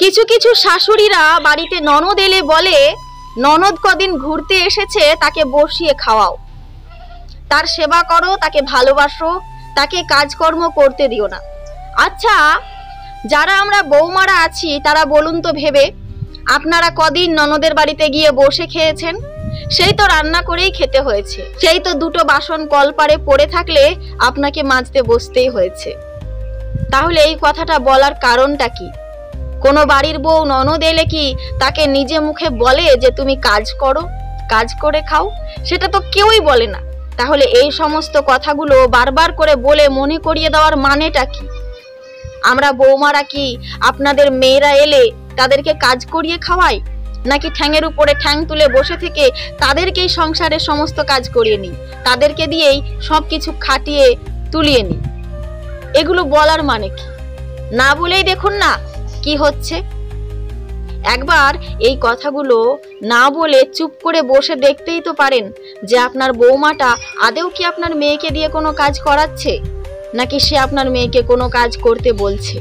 কিছু কিছু শাশুড়িরা বাড়িতে ননদ এলে বলে, ননদ কদিন ঘুরতে এসেছে, তাকে বসিয়ে খাওয়াও, তার সেবা করো, তাকে ভালোবাসো, তাকে কাজকর্ম করতে দিও না। আচ্ছা, যারা আমরা বৌমারা আছি তারা বলুন তো ভেবে, আপনারা কদিন ননদের বাড়িতে গিয়ে বসে খেয়েছেন? সেই তো রান্না করেই খেতে হয়েছে, সেই তো দুটো বাসন কলপারে পড়ে থাকলে আপনাকে মাজতে বসতেই হয়েছে। তাহলে এই কথাটা বলার কারণটা কি? কোনো বাড়ির বউ ননদ এলে কি তাকে নিজে মুখে বলে যে তুমি কাজ করো, কাজ করে খাও? সেটা তো কেউই বলে না। তাহলে এই সমস্ত কথাগুলো বারবার করে বলে মনে করিয়ে দেওয়ার মানেটা কি? আমরা বৌমারা কি আপনাদের মেয়েরা এলে তাদেরকে কাজ করিয়ে খাওয়াই, নাকি ঠ্যাঙের উপরে ঠ্যাং তুলে বসে থেকে তাদেরকেই সংসারের সমস্ত কাজ করিয়ে নিই, তাদেরকে দিয়েই সবকিছু খাটিয়ে তুলিয়ে নিই? এগুলো বলার মানে কি? না বলেই দেখুন না কি হচ্ছে। একবার এই কথাগুলো না বলে চুপ করে বসে দেখতেই তো পারেন যে আপনার বৌমাটা আদেও কি আপনার মেয়েকে দিয়ে কোনো কাজ করাচ্ছে, নাকি সে আপনার মেয়েকে কোনো কাজ করতে বলছে।